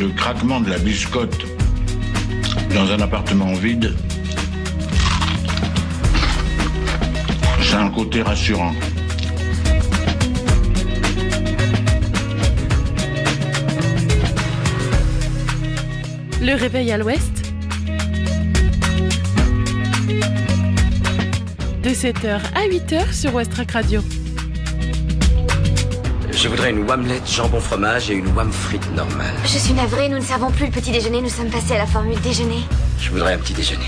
le craquement de la biscotte dans un appartement vide, c'est un côté rassurant. Le réveil à l'ouest, de 7h à 8h sur Westrack Radio. Je voudrais une omelette jambon fromage et une wham frite normale. Je suis navrée, nous ne servons plus le petit déjeuner, nous sommes passés à la formule déjeuner. Je voudrais un petit déjeuner.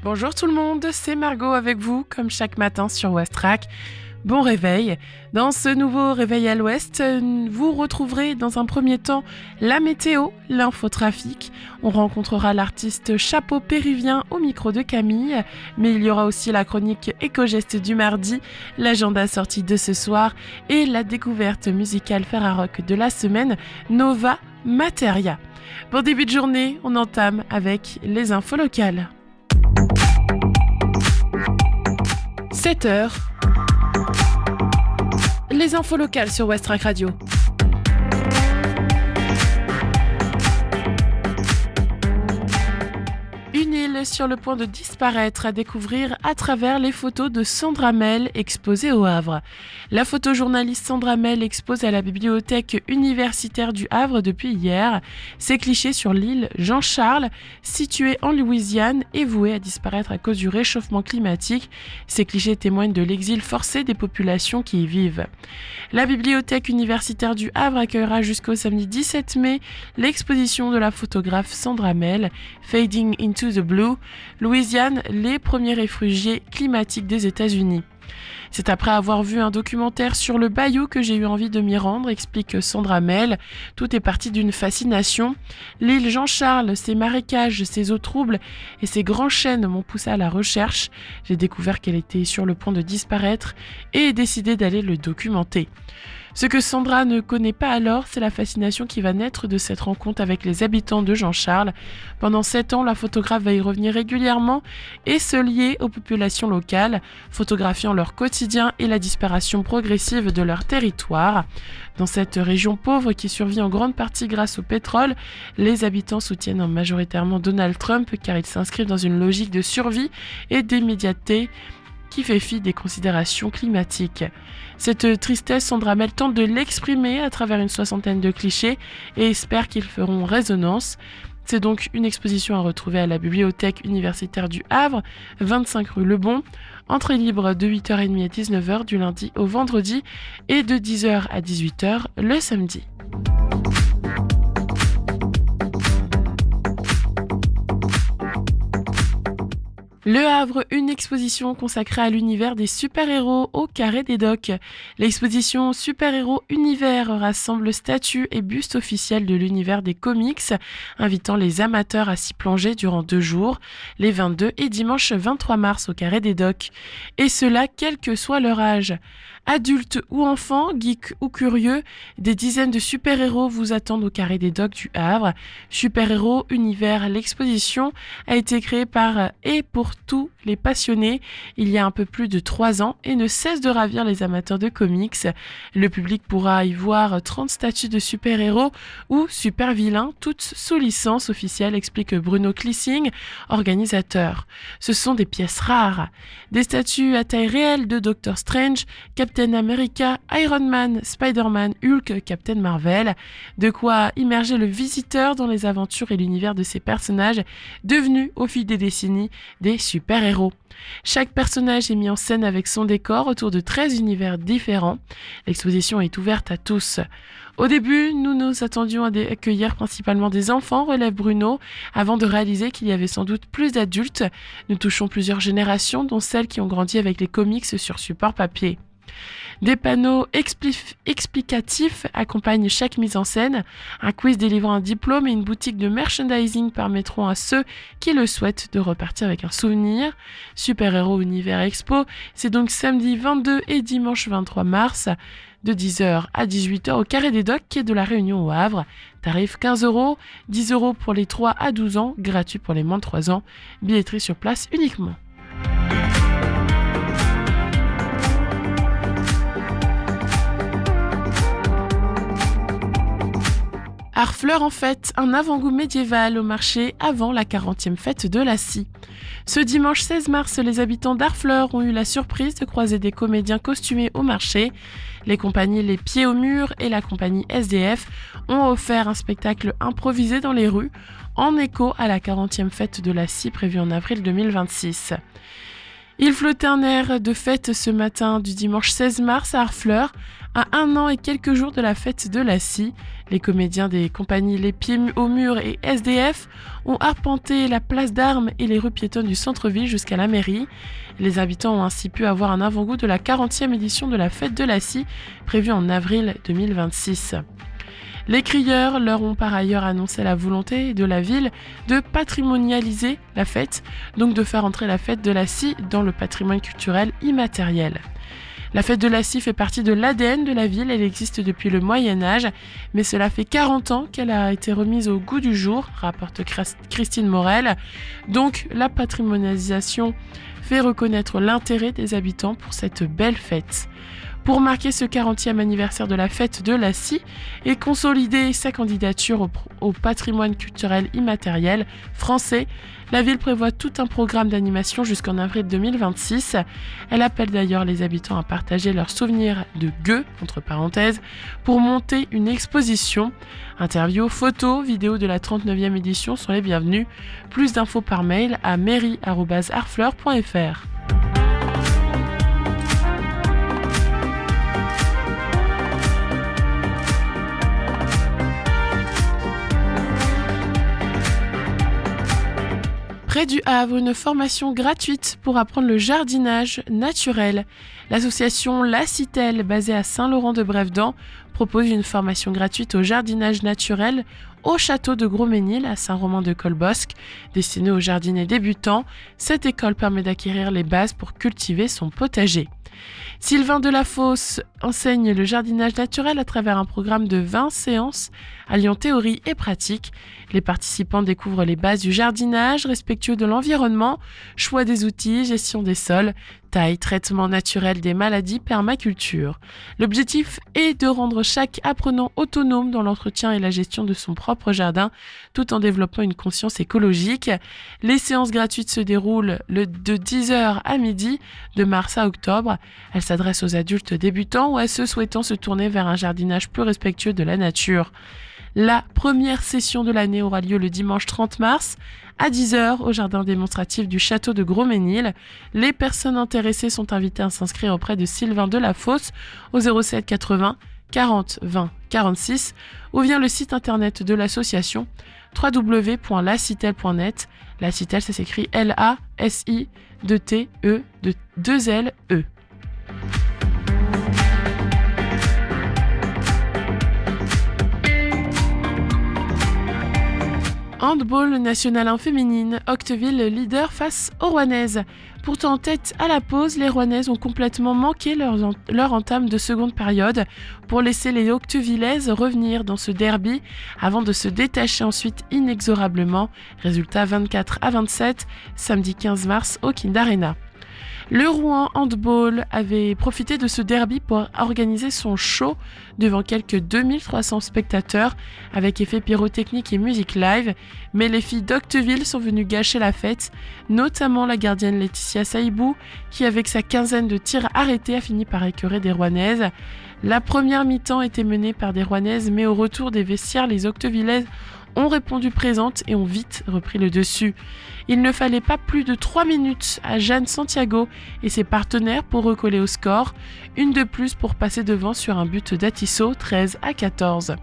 Bonjour tout le monde, c'est Margot avec vous, comme chaque matin sur Westrack. Bon réveil. Dans ce nouveau réveil à l'ouest, vous retrouverez dans un premier temps la météo, l'infotrafic. On rencontrera l'artiste Chapeau Péruvien au micro de Camille, mais il y aura aussi la chronique Éco-Geste du mardi, l'agenda sorti de ce soir et la découverte musicale Ferrarock de la semaine, Nova Materia. Pour début de journée, on entame avec les infos locales. 7h. Les infos locales sur Westrack Radio. Une île sur le point de disparaître à découvrir à travers les photos de Sandra Mel exposées au Havre. La photojournaliste Sandra Mel expose à la bibliothèque universitaire du Havre depuis hier ses clichés sur l'île Jean-Charles, située en Louisiane et vouée à disparaître à cause du réchauffement climatique. Ces clichés témoignent de l'exil forcé des populations qui y vivent. La bibliothèque universitaire du Havre accueillera jusqu'au samedi 17 mai l'exposition de la photographe Sandra Mel, Fading into the Blue, Louisiane, les premiers réfugiés climatiques des États-Unis. C'est après avoir vu un documentaire sur le bayou que j'ai eu envie de m'y rendre, explique Sandra Mel. Tout est parti d'une fascination. L'île Jean-Charles, ses marécages, ses eaux troubles et ses grands chênes m'ont poussé à la recherche. J'ai découvert qu'elle était sur le point de disparaître et ai décidé d'aller le documenter. Ce que Sandra ne connaît pas alors, c'est la fascination qui va naître de cette rencontre avec les habitants de Jean-Charles. Pendant 7 ans, la photographe va y revenir régulièrement et se lier aux populations locales, photographiant leur quotidien et la disparition progressive de leur territoire. Dans cette région pauvre qui survit en grande partie grâce au pétrole, les habitants soutiennent majoritairement Donald Trump car il s'inscrit dans une logique de survie et d'immédiateté qui fait fi des considérations climatiques. Cette tristesse, Sandra Mel tente de l'exprimer à travers une soixantaine de clichés et espère qu'ils feront résonance. C'est donc une exposition à retrouver à la bibliothèque universitaire du Havre, 25 rue Lebon, entrée libre de 8h30 à 19h du lundi au vendredi et de 10h à 18h le samedi. Le Havre, une exposition consacrée à l'univers des super-héros au Carré des Docks. L'exposition Super-héros Univers rassemble statues et bustes officiels de l'univers des comics, invitant les amateurs à s'y plonger durant 2 jours, les 22 et dimanche 23 mars au Carré des Docks. Et cela quel que soit leur âge. Adultes ou enfants, geeks ou curieux, des dizaines de super-héros vous attendent au Carré des Docks du Havre. Super-héros Univers, l'exposition a été créée par et pour tous les passionnés il y a un peu plus de 3 ans et ne cesse de ravir les amateurs de comics. Le public pourra y voir 30 statues de super-héros ou super-vilains, toutes sous licence officielle, explique Bruno Klissing, organisateur. Ce sont des pièces rares. Des statues à taille réelle de Doctor Strange, Captain America, Iron Man, Spider-Man, Hulk, Captain Marvel. De quoi immerger le visiteur dans les aventures et l'univers de ces personnages devenus au fil des décennies des super-héros. Chaque personnage est mis en scène avec son décor autour de 13 univers différents. L'exposition est ouverte à tous. Au début, nous nous attendions à accueillir principalement des enfants, relève Bruno, avant de réaliser qu'il y avait sans doute plus d'adultes. Nous touchons plusieurs générations, dont celles qui ont grandi avec les comics sur support papier. Des panneaux explicatifs accompagnent chaque mise en scène. Un quiz délivrant un diplôme et une boutique de merchandising permettront à ceux qui le souhaitent de repartir avec un souvenir. Super Héros Univers Expo, c'est donc samedi 22 et dimanche 23 mars, de 10h à 18h au Carré des Docks, quai de la Réunion au Havre. Tarif 15 €, 10 € pour les 3 à 12 ans, gratuit pour les moins de 3 ans. Billetterie sur place uniquement. Harfleur en fête, un avant-goût médiéval au marché avant la 40e fête de la scie. Ce dimanche 16 mars, les habitants d'Harfleur ont eu la surprise de croiser des comédiens costumés au marché. Les compagnies Les Pieds au Mur et la compagnie SDF ont offert un spectacle improvisé dans les rues en écho à la 40e fête de la scie prévue en avril 2026. Il flottait un air de fête ce matin du dimanche 16 mars à Harfleur, à 1 an et quelques jours de la fête de la scie. Les comédiens des compagnies Les Pieds au Mur et SDF ont arpenté la place d'Armes et les rues piétonnes du centre-ville jusqu'à la mairie. Les habitants ont ainsi pu avoir un avant-goût de la 40e édition de la fête de la scie, prévue en avril 2026. Les crieurs leur ont par ailleurs annoncé la volonté de la ville de patrimonialiser la fête, donc de faire entrer la fête de la scie dans le patrimoine culturel immatériel. La fête de la scie fait partie de l'ADN de la ville, elle existe depuis le Moyen-Âge, mais cela fait 40 ans qu'elle a été remise au goût du jour, rapporte Christine Morel. Donc la patrimonialisation fait reconnaître l'intérêt des habitants pour cette belle fête. Pour marquer ce 40e anniversaire de la fête de la scie et consolider sa candidature au patrimoine culturel immatériel français, la ville prévoit tout un programme d'animation jusqu'en avril 2026. Elle appelle d'ailleurs les habitants à partager leurs souvenirs de gueux, entre parenthèses, pour monter une exposition. Interviews, photos, vidéos de la 39e édition sont les bienvenus. Plus d'infos par mail à mairie@harfleur.fr. Près du Havre, une formation gratuite pour apprendre le jardinage naturel. L'association La Citelle, basée à Saint-Laurent-de-Brévedan, propose une formation gratuite au jardinage naturel au château de Gros-Ménil à Saint-Romain-de-Colbosc. Destinée aux jardiniers débutants, cette école permet d'acquérir les bases pour cultiver son potager. Sylvain Delafosse enseigne le jardinage naturel à travers un programme de 20 séances alliant théorie et pratique. Les participants découvrent les bases du jardinage, respectueux de l'environnement, choix des outils, gestion des sols, taille, traitement naturel des maladies, permaculture. L'objectif est de rendre chaque apprenant autonome dans l'entretien et la gestion de son propre jardin, tout en développant une conscience écologique. Les séances gratuites se déroulent de 10h à midi, de mars à octobre. Elles s'adressent aux adultes débutants ou à ceux souhaitant se tourner vers un jardinage plus respectueux de la nature. La première session de l'année aura lieu le dimanche 30 mars à 10h au jardin démonstratif du château de Gros-Ménil. Les personnes intéressées sont invitées à s'inscrire auprès de Sylvain Delafosse au 07 80 40 20 46 ou via le site internet de l'association www.lacitelle.net. La Citelle, ça s'écrit LASI2TE2LE. Handball national 1 féminine, Octeville leader face aux Rouennaises. Pourtant en tête à la pause, les Rouennaises ont complètement manqué leur entame de seconde période pour laisser les Octevillaises revenir dans ce derby avant de se détacher ensuite inexorablement. Résultat 24-27, samedi 15 mars au Kind Arena. Le Rouen Handball avait profité de ce derby pour organiser son show devant quelques 2300 spectateurs avec effets pyrotechniques et musique live, mais les filles d'Octeville sont venues gâcher la fête, notamment la gardienne Laetitia Saïbou qui avec sa quinzaine de tirs arrêtés a fini par écœurer des Rouennaises. La première mi-temps était menée par des Rouennaises, mais au retour des vestiaires, les Octevillaises ont répondu présentes et ont vite repris le dessus. Il ne fallait pas plus de 3 minutes à Jeanne Santiago et ses partenaires pour recoller au score, une de plus pour passer devant sur un but d'Atisso, 13-14.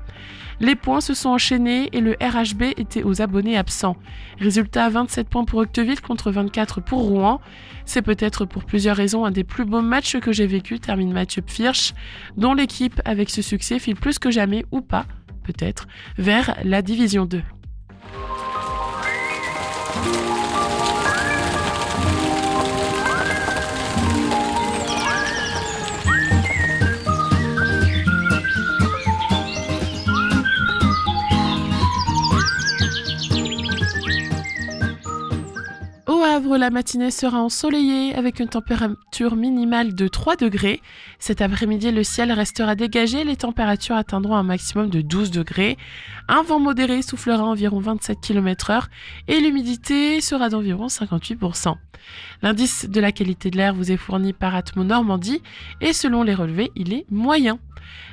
Les points se sont enchaînés et le RHB était aux abonnés absents. Résultat 27 points pour Octeville contre 24 pour Rouen. C'est peut-être pour plusieurs raisons un des plus beaux matchs que j'ai vécu, termine Mathieu Pfirsch, dont l'équipe avec ce succès file plus que jamais, ou pas, peut-être, vers la Division 2. Au Havre, la matinée sera ensoleillée avec une température minimale de 3 degrés. Cet après-midi, le ciel restera dégagé et les températures atteindront un maximum de 12 degrés. Un vent modéré soufflera environ 27 km/h et l'humidité sera d'environ 58%. L'indice de la qualité de l'air vous est fourni par Atmo Normandie et selon les relevés, il est moyen.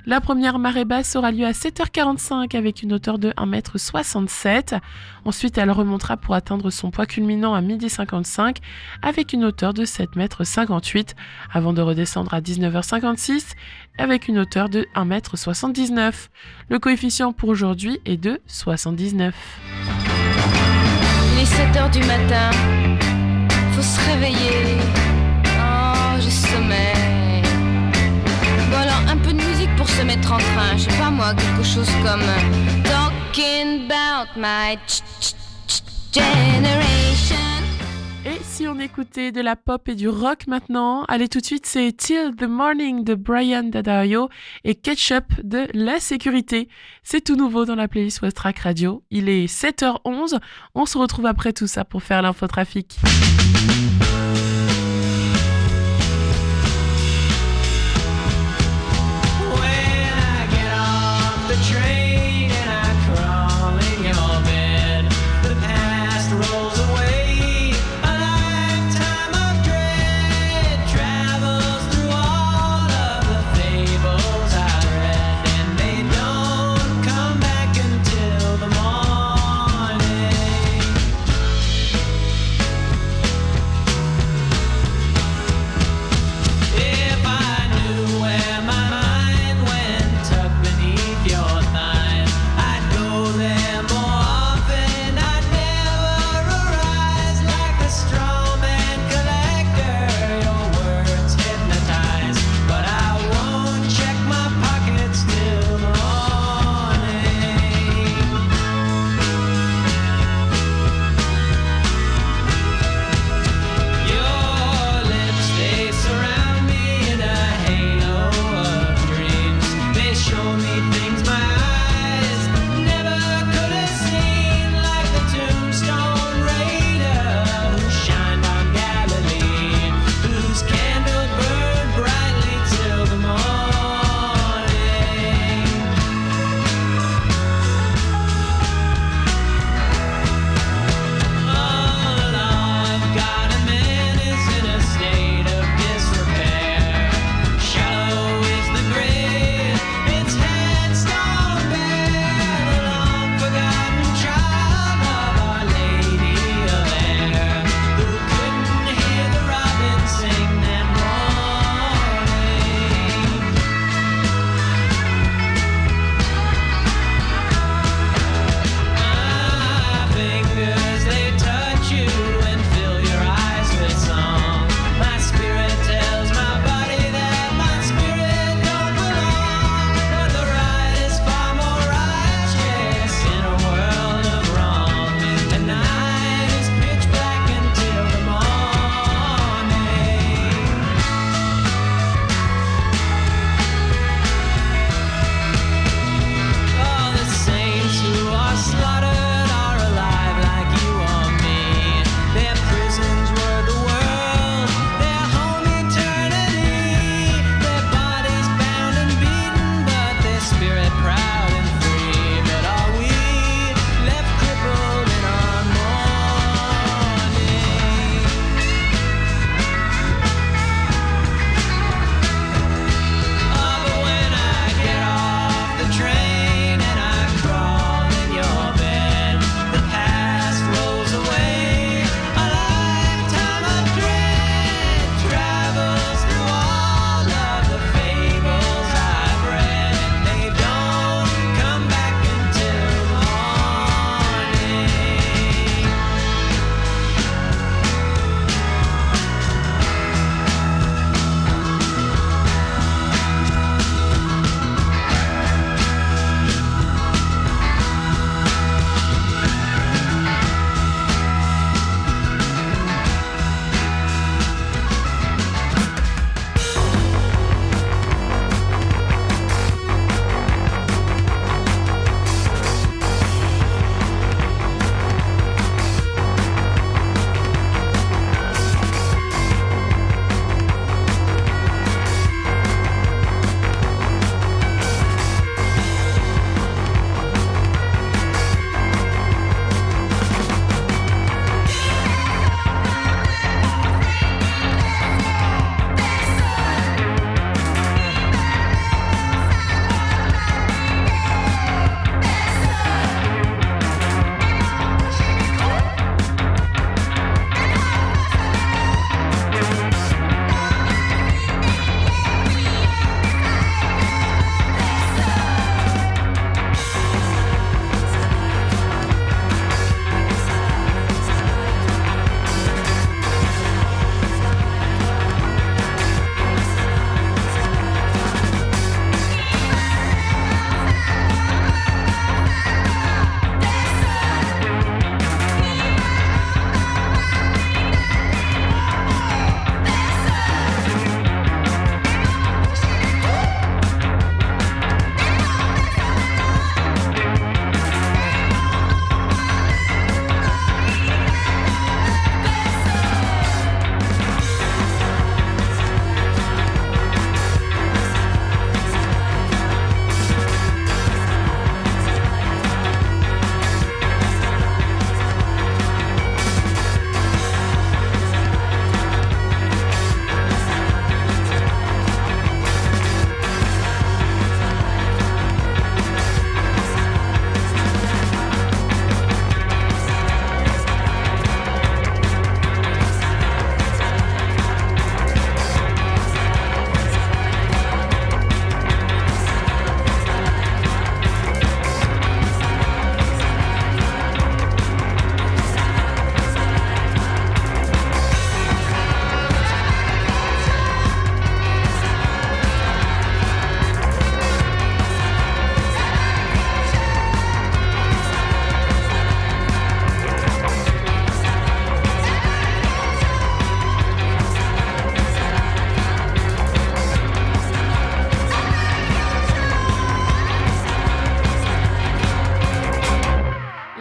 La première marée basse aura lieu à 7h45 avec une hauteur de 1,67 m. Ensuite, elle remontera pour atteindre son poids culminant à 12h55 avec une hauteur de 7,58 m avant de redescendre à 19h56 avec une hauteur de 1,79 m. Le coefficient pour aujourd'hui est de 79. Il est 7h du matin, faut se réveiller. Oh, j'ai sommeil. Bon alors, un peu de musique pour se mettre en train. Je sais pas moi, quelque chose comme Talking about my generation. Et si on écoutait de la pop et du rock maintenant, allez tout de suite, c'est Till the Morning de Brian Daddario et Ketchup de La Sécurité. C'est tout nouveau dans la playlist West Track Radio. Il est 7h11, on se retrouve après tout ça pour faire l'infotrafic.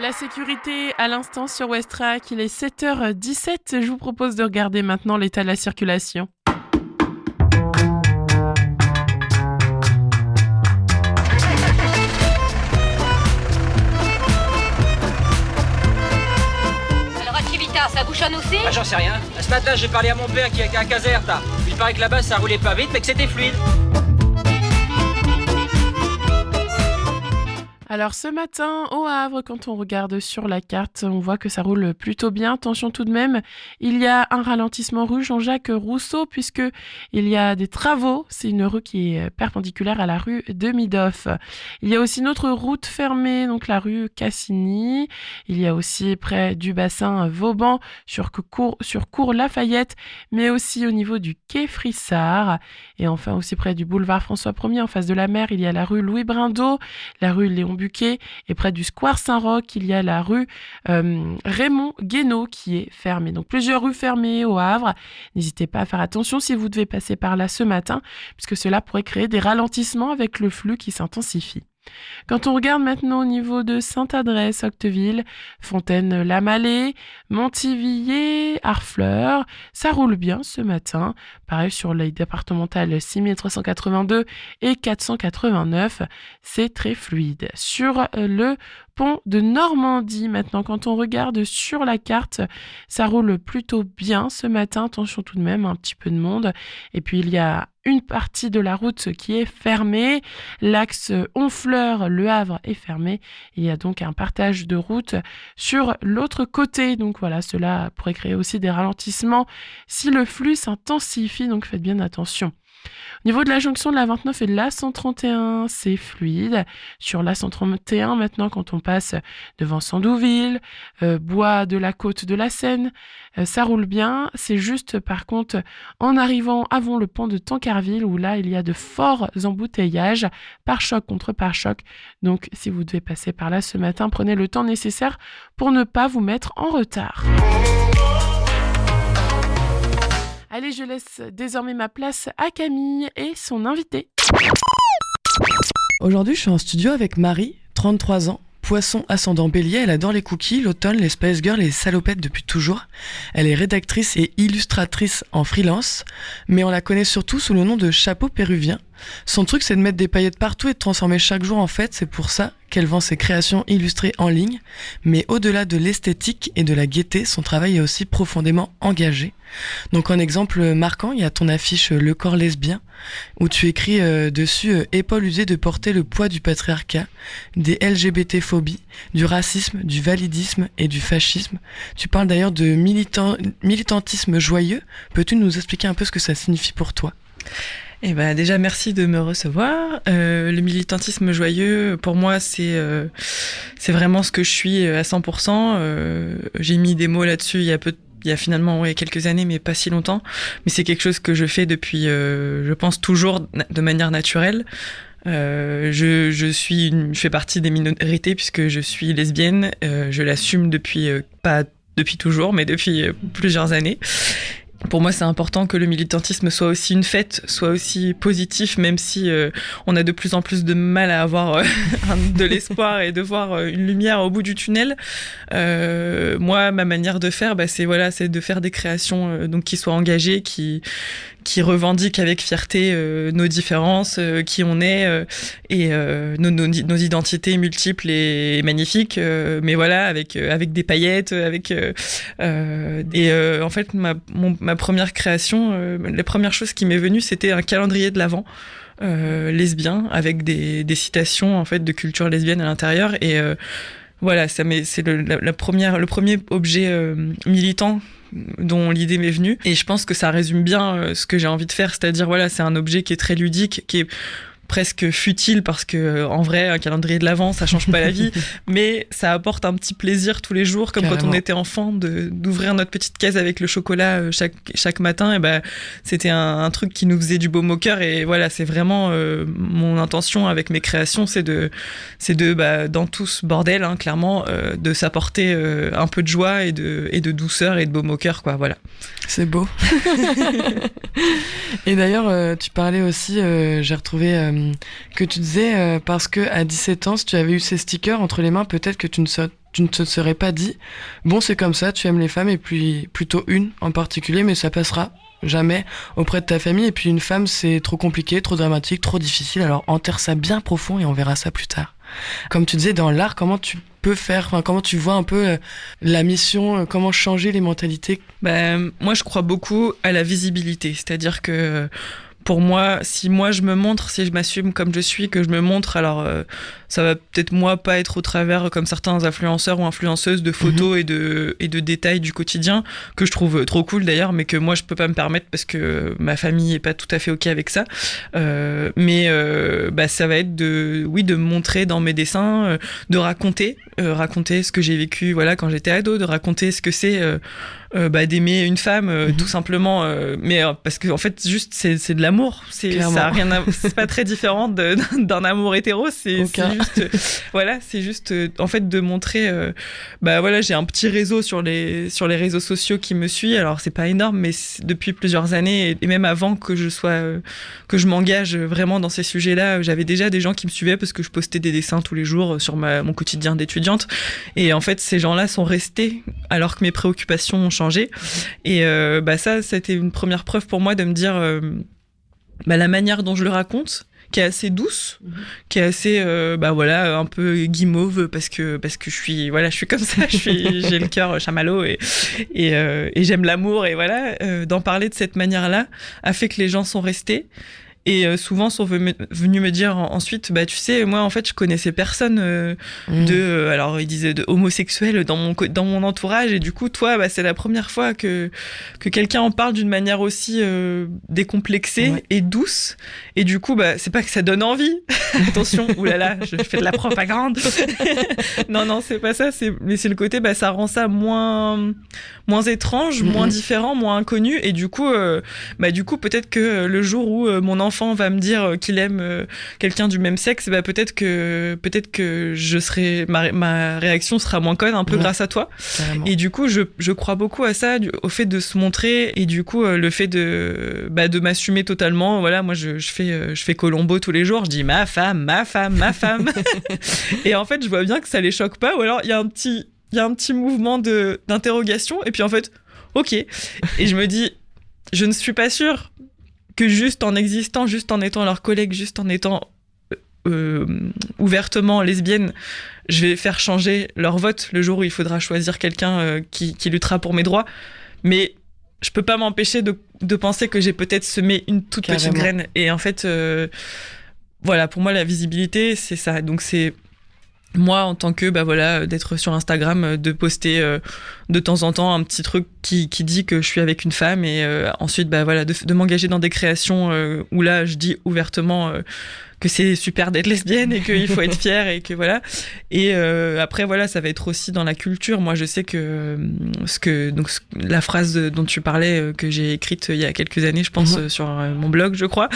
La sécurité à l'instant sur Westrack, il est 7h17. Je vous propose de regarder maintenant l'état de la circulation. Alors Activita, ça bouchonne aussi? Ah, j'en sais rien. Ce matin, j'ai parlé à mon père qui est à Caserta. Il paraît que là-bas, ça roulait pas vite, mais que c'était fluide. Alors ce matin, au Havre, quand on regarde sur la carte, on voit que ça roule plutôt bien. Attention tout de même, il y a un ralentissement rue Jean-Jacques Rousseau puisque il y a des travaux. C'est une rue qui est perpendiculaire à la rue de Midoff. Il y a aussi une autre route fermée, donc la rue Cassini. Il y a aussi près du bassin Vauban sur cours Lafayette, mais aussi au niveau du quai Frissard. Et enfin aussi près du boulevard François 1er, en face de la mer, il y a la rue Louis Brindeau, la rue Léon Buquet, et près du square Saint-Roch, il y a la rue Raymond Guénaud qui est fermée. Donc plusieurs rues fermées au Havre. N'hésitez pas à faire attention si vous devez passer par là ce matin, puisque cela pourrait créer des ralentissements avec le flux qui s'intensifie. Quand on regarde maintenant au niveau de Sainte-Adresse, Octeville, Fontaine-la-Mallet, Montivillers, Harfleur, ça roule bien ce matin. Pareil sur les départementales 6382 et 489, c'est très fluide. Sur le pont de Normandie, maintenant, quand on regarde sur la carte, ça roule plutôt bien ce matin. Attention tout de même, un petit peu de monde. Et puis il y a une partie de la route qui est fermée. L'axe Honfleur-Le Havre est fermé. Il y a donc un partage de route sur l'autre côté. Donc voilà, cela pourrait créer aussi des ralentissements si le flux s'intensifie. Donc faites bien attention. Au niveau de la jonction de la 29 et de la 131, c'est fluide. Sur la 131, maintenant, quand on passe devant Sandouville, Bois de la Côte de la Seine, ça roule bien. C'est juste, par contre, en arrivant avant le pont de Tancarville, où là, il y a de forts embouteillages, pare-choc contre pare-choc. Donc, si vous devez passer par là ce matin, prenez le temps nécessaire pour ne pas vous mettre en retard. Allez, je laisse désormais ma place à Camille et son invité. Aujourd'hui, je suis en studio avec Marie, 33 ans, poisson ascendant bélier. Elle adore les cookies, l'automne, les Spice Girls et les salopettes depuis toujours. Elle est rédactrice et illustratrice en freelance, mais on la connaît surtout sous le nom de Chapeau Péruvien. Son truc, c'est de mettre des paillettes partout et de transformer chaque jour en fête. C'est pour ça qu'elle vend ses créations illustrées en ligne. Mais au-delà de l'esthétique et de la gaieté, son travail est aussi profondément engagé. Donc en exemple marquant, il y a ton affiche Le corps lesbien, où tu écris dessus « Épaules usées de porter le poids du patriarcat, des LGBT-phobies, du racisme, du validisme et du fascisme ». Tu parles d'ailleurs de militantisme joyeux. Peux-tu nous expliquer un peu ce que ça signifie pour toi ? Eh ben déjà merci de me recevoir. Le militantisme joyeux, pour moi, c'est vraiment ce que je suis à 100%. J'ai mis des mots là-dessus il y a finalement quelques années, mais pas si longtemps. Mais c'est quelque chose que je fais depuis, je pense, toujours de manière naturelle. Je fais partie des minorités puisque je suis lesbienne. Je l'assume depuis, pas depuis toujours, mais depuis plusieurs années. Pour moi, c'est important que le militantisme soit aussi une fête, soit aussi positif, même si on a de plus en plus de mal à avoir de l'espoir et de voir une lumière au bout du tunnel. Moi, ma manière de faire, c'est de faire des créations donc qui soient engagées, qui revendiquent avec fierté nos différences, qui on est, et nos identités multiples et magnifiques, mais voilà, avec des paillettes, en fait, ma première création, la première chose qui m'est venue, c'était un calendrier de l'Avent lesbien, avec des citations en fait de culture lesbienne à l'intérieur, et voilà, c'est le premier objet militant dont l'idée m'est venue, et je pense que ça résume bien ce que j'ai envie de faire, c'est-à-dire voilà, c'est un objet qui est très ludique, qui est presque futile parce que en vrai un calendrier de l'Avent ça change pas la vie, mais ça apporte un petit plaisir tous les jours, comme carrément. Quand on était enfant d'ouvrir notre petite caisse avec le chocolat chaque matin, et c'était un truc qui nous faisait du baume au cœur, et voilà, c'est vraiment mon intention avec mes créations, c'est de dans tout ce bordel clairement de s'apporter un peu de joie et de douceur et de baume au cœur, quoi, voilà. C'est beau. Et d'ailleurs tu parlais aussi, j'ai retrouvé que tu disais, parce que à 17 ans, si tu avais eu ces stickers entre les mains, peut-être que tu ne te serais pas dit, bon, c'est comme ça, tu aimes les femmes, et puis plutôt une en particulier, mais ça passera jamais auprès de ta famille. Et puis une femme, c'est trop compliqué, trop dramatique, trop difficile, alors enterre ça bien profond et on verra ça plus tard. Comme tu disais, dans l'art, comment tu peux faire, comment tu vois un peu la mission, comment changer les mentalités? Moi, je crois beaucoup à la visibilité, c'est-à-dire que pour moi, si moi je me montre, si je m'assume comme je suis, que je me montre, alors ça va peut-être moi pas être au travers comme certains influenceurs ou influenceuses de photos et de détails du quotidien que je trouve trop cool d'ailleurs, mais que moi je peux pas me permettre parce que ma famille est pas tout à fait ok avec ça. Mais ça va être de me montrer dans mes dessins, de raconter ce que j'ai vécu, voilà, quand j'étais ado, de raconter ce que c'est. D'aimer une femme tout simplement, mais parce que en fait juste c'est de l'amour, ça a rien c'est pas très différent d'un amour hétéro, c'est juste en fait de montrer j'ai un petit réseau sur les réseaux sociaux qui me suit, alors c'est pas énorme, mais depuis plusieurs années et même avant que je m'engage vraiment dans ces sujets-là, j'avais déjà des gens qui me suivaient parce que je postais des dessins tous les jours sur mon quotidien d'étudiante, et en fait ces gens-là sont restés alors que mes préoccupations ont changé. Et ça, c'était une première preuve pour moi de me dire la manière dont je le raconte, qui est assez douce, qui est assez un peu guimauve parce que je suis comme ça, j'ai le cœur chamallow et j'aime l'amour, et voilà, d'en parler de cette manière-là a fait que les gens sont restés. Et souvent sont venus me dire ensuite, tu sais, moi en fait je connaissais personne alors ils disaient de homosexuel dans mon entourage, et du coup toi c'est la première fois que quelqu'un en parle d'une manière aussi décomplexée et douce, et du coup c'est pas que ça donne envie, attention, oulala, je fais de la propagande. non c'est pas ça, mais c'est le côté ça rend ça moins étrange, moins différent, moins inconnu, et du coup peut-être que le jour où mon enfant va me dire qu'il aime quelqu'un du même sexe, peut-être que je serai ma réaction sera moins conne un peu grâce à toi. Carrément. Et du coup je crois beaucoup à ça, au fait de se montrer, et du coup le fait de m'assumer totalement. Voilà, moi je fais Colombo tous les jours, je dis ma femme et en fait je vois bien que ça les choque pas, ou alors il y a un petit mouvement d'interrogation, et puis en fait ok, et je me dis je ne suis pas sûre que juste en existant, juste en étant leur collègue, juste en étant ouvertement lesbienne, je vais faire changer leur vote le jour où il faudra choisir quelqu'un qui luttera pour mes droits. Mais je peux pas m'empêcher de penser que j'ai peut-être semé une toute petite graine. Et en fait, pour moi, la visibilité, c'est ça. Donc c'est moi, en tant que, d'être sur Instagram, de poster de temps en temps un petit truc qui dit que je suis avec une femme, et ensuite, de m'engager dans des créations où là, je dis ouvertement que c'est super d'être lesbienne et qu'il faut être fière, et que voilà. Et après, ça va être aussi dans la culture. Moi, je sais que la phrase dont tu parlais, que j'ai écrite il y a quelques années, je pense, sur mon blog, je crois,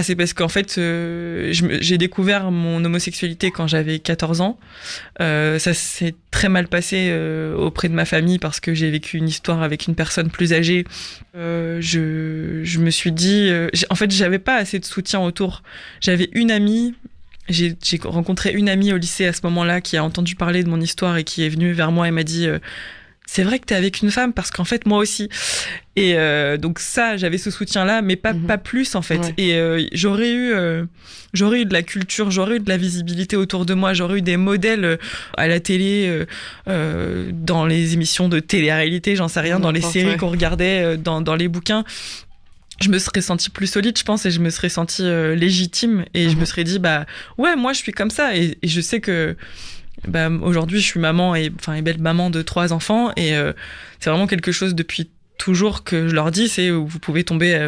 c'est parce qu'en fait, j'ai découvert mon homosexualité quand j'avais 14 ans. Ça s'est très mal passé auprès de ma famille parce que j'ai vécu une histoire avec une personne plus âgée. Je me suis dit... en fait, j'avais pas assez de soutien autour. J'avais une amie... J'ai rencontré une amie au lycée à ce moment-là qui a entendu parler de mon histoire et qui est venue vers moi et m'a dit... c'est vrai que t'es avec une femme, parce qu'en fait, moi aussi. Et donc ça, j'avais ce soutien-là, mais pas plus, en fait. Ouais. Et j'aurais eu de la culture, j'aurais eu de la visibilité autour de moi, j'aurais eu des modèles à la télé, dans les émissions de télé-réalité, j'en sais rien, dans les séries qu'on regardait, dans les bouquins. Je me serais sentie plus solide, je pense, et je me serais sentie légitime. Et je me serais dit, moi, je suis comme ça. Et je sais que... aujourd'hui, je suis maman et belle maman de 3 enfants, et c'est vraiment quelque chose depuis toujours que je leur dis, c'est vous pouvez tomber,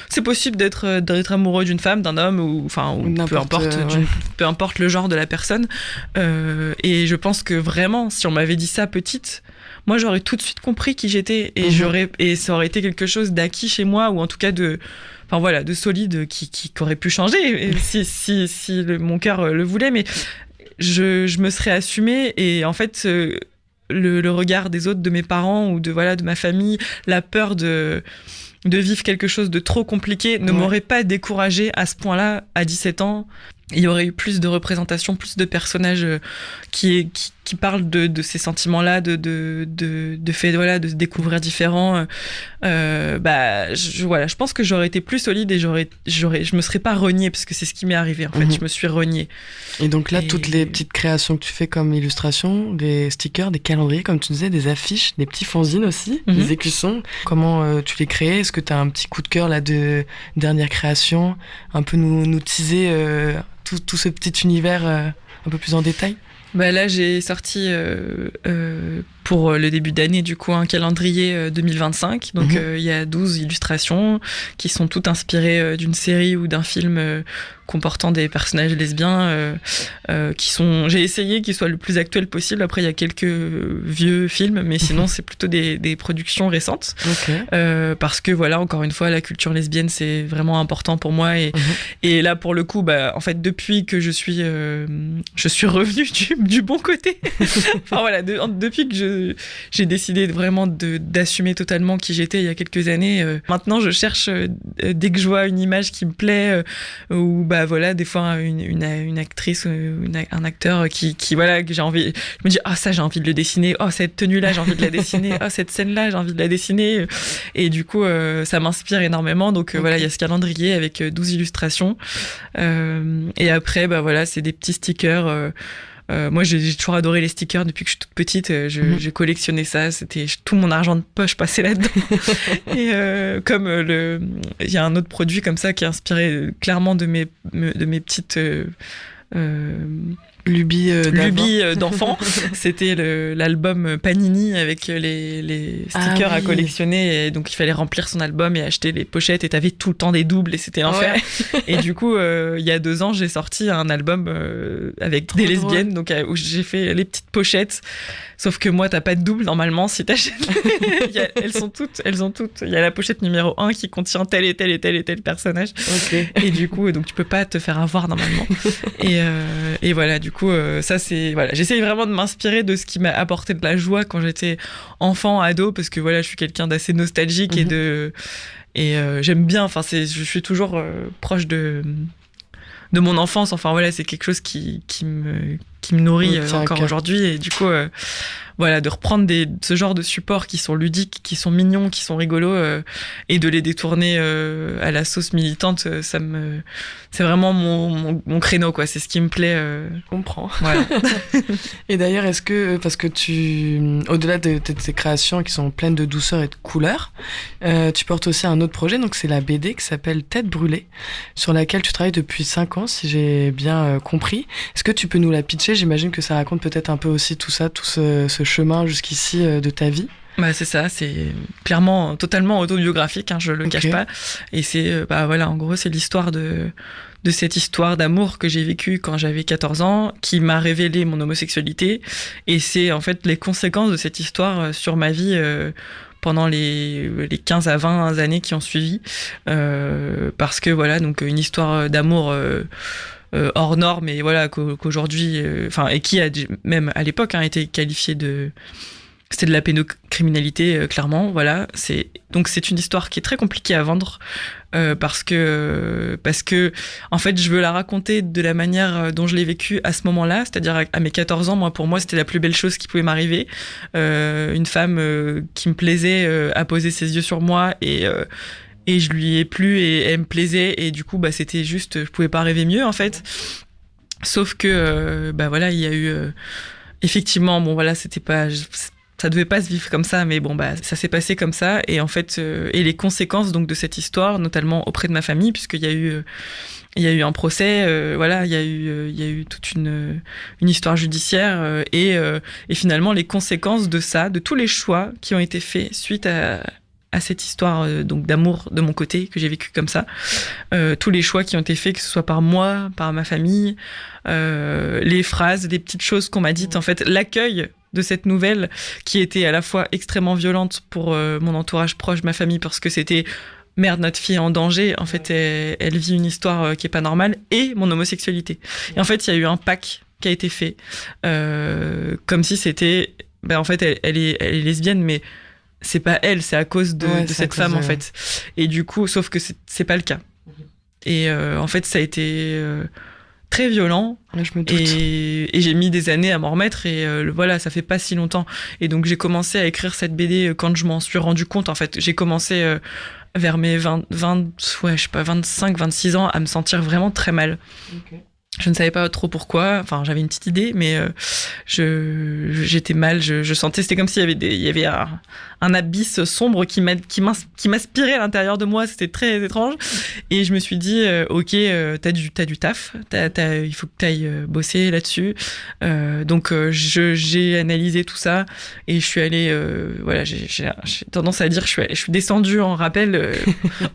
c'est possible d'être amoureux d'une femme, d'un homme, ou peu importe le genre de la personne, et je pense que vraiment, si on m'avait dit ça petite, moi j'aurais tout de suite compris qui j'étais, et ça aurait été quelque chose d'acquis chez moi, ou en tout cas de solide, qui aurait pu changer si mon cœur le voulait, mais je me serais assumée, et en fait le regard des autres, de mes parents ou de ma famille, la peur de de vivre quelque chose de trop compliqué ne m'aurait pas découragée à ce point-là à 17 ans. Il y aurait eu plus de représentations, plus de personnages qui parlent de ces sentiments-là, de fait, voilà, de se découvrir différents. Je pense que j'aurais été plus solide et je me serais pas reniée, parce que c'est ce qui m'est arrivé, en fait. Je me suis reniée. Et donc là, toutes les petites créations que tu fais comme illustration, des stickers, des calendriers, comme tu disais, des affiches, des petits fanzines aussi, des écussons. Comment tu les crées? Est-ce que tu as un petit coup de cœur là de dernière création? Un peu nous teaser tout ce petit univers un peu plus en détail? Là, j'ai sorti pour le début d'année, du coup, un calendrier 2025. Donc, il y a 12 illustrations qui sont toutes inspirées d'une série ou d'un film comportant des personnages lesbiens j'ai essayé qu'ils soient le plus actuels possible. Après, il y a quelques vieux films, mais sinon, c'est plutôt des productions récentes. Parce que, voilà, encore une fois, la culture lesbienne, c'est vraiment important pour moi. Et là, pour le coup, en fait, depuis que je suis revenue du bon côté, enfin, voilà, depuis que j'ai décidé vraiment d'assumer totalement qui j'étais il y a quelques années, maintenant, je cherche, dès que je vois une image qui me plaît, ou voilà, des fois une actrice ou un acteur qui voilà, que j'ai envie, je me dis ça j'ai envie de le dessiner, cette tenue là j'ai envie de la dessiner, cette scène là j'ai envie de la dessiner, et du coup ça m'inspire énormément. Donc voilà, il y a ce calendrier avec 12 illustrations, et après voilà, c'est des petits stickers. Moi, j'ai toujours adoré les stickers depuis que je suis toute petite. J'ai collectionné ça. C'était tout mon argent de poche passé là-dedans. Et comme il y a un autre produit comme ça qui est inspiré clairement de mes petites lubies d'enfant. C'était l'album Panini avec les stickers à collectionner. Et donc, il fallait remplir son album et acheter les pochettes. Et t'avais tout le temps des doubles et c'était l'enfer. Et du coup, il y a 2 ans, j'ai sorti un album avec des lesbiennes. Donc, où j'ai fait les petites pochettes. Sauf que moi, t'as pas de double normalement si t'achètes. Elles ont toutes. Il y a la pochette numéro 1 qui contient tel et tel et tel et tel personnage. Et du coup, donc tu peux pas te faire avoir normalement. Et voilà, du coup, ça c'est voilà. J'essaye vraiment de m'inspirer de ce qui m'a apporté de la joie quand j'étais enfant, ado, parce que voilà, je suis quelqu'un d'assez nostalgique et j'aime bien. Enfin, je suis toujours proche de mon enfance. Enfin voilà, c'est quelque chose qui me nourrit encore aujourd'hui, et du coup voilà, de reprendre ce genre de supports qui sont ludiques, qui sont mignons, qui sont rigolos, et de les détourner à la sauce militante, c'est vraiment mon créneau, quoi. C'est ce qui me plaît. Je comprends. Voilà. Et d'ailleurs, est-ce que, parce que au-delà de tes créations qui sont pleines de douceur et de couleurs, tu portes aussi un autre projet, donc c'est la BD qui s'appelle Tête brûlée, sur laquelle tu travailles depuis 5 ans, si j'ai bien compris. Est-ce que tu peux nous la pitcher? J'imagine que ça raconte peut-être un peu aussi tout ça, tout ce chemin jusqu'ici de ta vie. C'est ça, c'est clairement totalement autobiographique, je le cache pas. Et c'est, voilà, en gros, c'est l'histoire de cette histoire d'amour que j'ai vécue quand j'avais 14 ans, qui m'a révélé mon homosexualité. Et c'est en fait les conséquences de cette histoire sur ma vie pendant les 15 à 20 années qui ont suivi. Parce que voilà, donc une histoire d'amour hors norme, et voilà, qu'aujourd'hui, et qui a même à l'époque été qualifiée c'était de la pédocriminalité, clairement, voilà. Donc c'est une histoire qui est très compliquée à vendre, parce que en fait je veux la raconter de la manière dont je l'ai vécue à ce moment-là, c'est-à-dire à mes 14 ans. Pour moi c'était la plus belle chose qui pouvait m'arriver. Une femme qui me plaisait a posé ses yeux sur moi, et je lui ai plu et elle me plaisait, et du coup c'était juste, je pouvais pas rêver mieux en fait. Sauf que voilà, il y a eu effectivement, voilà, ça devait pas se vivre comme ça, mais ça s'est passé comme ça. Et en fait, et les conséquences donc de cette histoire, notamment auprès de ma famille, puisqu'il y a eu un procès, voilà, il y a eu toute une histoire judiciaire, et finalement les conséquences de ça, de tous les choix qui ont été faits suite à cette histoire donc d'amour de mon côté que j'ai vécu comme ça, tous les choix qui ont été faits, que ce soit par moi, par ma famille, les phrases, les petites choses qu'on m'a dites, en fait, l'accueil de cette nouvelle qui était à la fois extrêmement violente pour mon entourage proche, ma famille, parce que c'était merde, notre fille est en danger, en fait elle vit une histoire qui est pas normale, et mon homosexualité. Et en fait il y a eu un pack qui a été fait, comme si c'était en fait elle est lesbienne, mais c'est pas elle, c'est à cause de Ouais, c'est à cette cause femme de- en fait. Et du coup, sauf que c'est pas le cas. Et en fait, ça a été très violent. Ouais, je me doute. Et j'ai mis des années à m'en remettre et voilà, ça fait pas si longtemps. Et donc j'ai commencé à écrire cette BD quand je m'en suis rendu compte. En fait, j'ai commencé vers mes 25, 26 ans à me sentir vraiment très mal. Ok. Je ne savais pas trop pourquoi. Enfin, j'avais une petite idée, mais j'étais mal. Je sentais, c'était comme s'il y avait un abysse sombre qui m'aspirait à l'intérieur de moi. C'était très étrange. Et je me suis dit, ok, t'as du taf. Il faut que t'ailles bosser là-dessus. Donc, j'ai analysé tout ça et je suis allée, voilà, j'ai tendance à dire, je suis descendue en rappel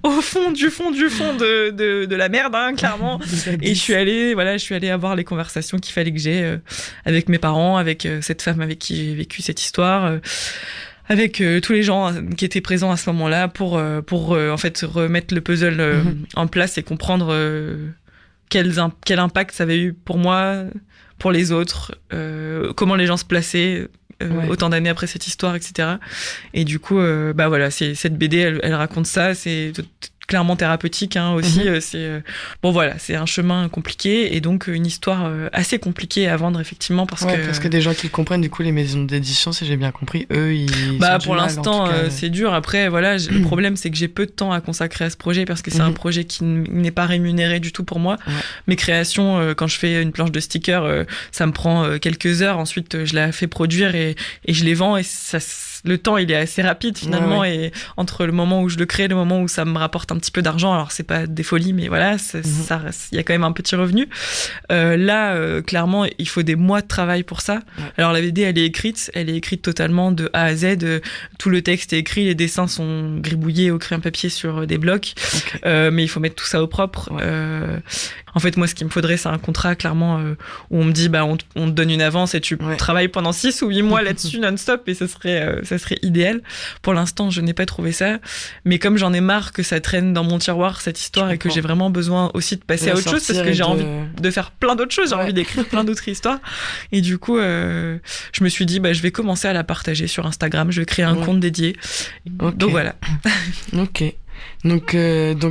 au fond de la merde, hein, clairement. Et je suis allée avoir les conversations qu'il fallait que j'aie avec mes parents, avec cette femme avec qui j'ai vécu cette histoire, avec tous les gens qui étaient présents à ce moment-là pour en fait remettre le puzzle en place et comprendre quel impact ça avait eu pour moi, pour les autres, comment les gens se plaçaient autant d'années après cette histoire, etc. Et du coup, bah voilà, cette BD, elle raconte ça, c'est clairement thérapeutique hein, aussi. Bon voilà, c'est un chemin compliqué et donc une histoire assez compliquée à vendre effectivement parce que des gens qui le comprennent, du coup les maisons d'édition, si j'ai bien compris, eux ils bah sont pour du mal, l'instant en tout cas. c'est dur. Après voilà, le problème c'est que j'ai peu de temps à consacrer à ce projet parce que c'est un projet qui n'est pas rémunéré du tout pour moi. Mes créations, quand je fais une planche de stickers, ça me prend quelques heures. Ensuite je la fais produire et je les vends et ça, le temps il est assez rapide finalement et entre le moment où je le crée et le moment où ça me rapporte un petit peu d'argent, alors c'est pas des folies mais voilà, il y a quand même un petit revenu. Là clairement il faut des mois de travail pour ça. Alors la BD elle est écrite totalement de A à Z, tout le texte est écrit, les dessins sont gribouillés au crayon papier sur des blocs, mais il faut mettre tout ça au propre. En fait moi ce qu'il me faudrait c'est un contrat clairement où on me dit bah on te donne une avance et tu travailles pendant 6 ou 8 mois là-dessus non-stop et ça serait idéal. Pour l'instant je n'ai pas trouvé ça, mais comme j'en ai marre que ça traîne dans mon tiroir cette histoire et que j'ai vraiment besoin aussi de passer à autre chose parce que j'ai envie de faire plein d'autres choses, j'ai envie d'écrire plein d'autres histoires et du coup je me suis dit bah je vais commencer à la partager sur Instagram, je vais créer un compte dédié. Donc voilà. Ok. Donc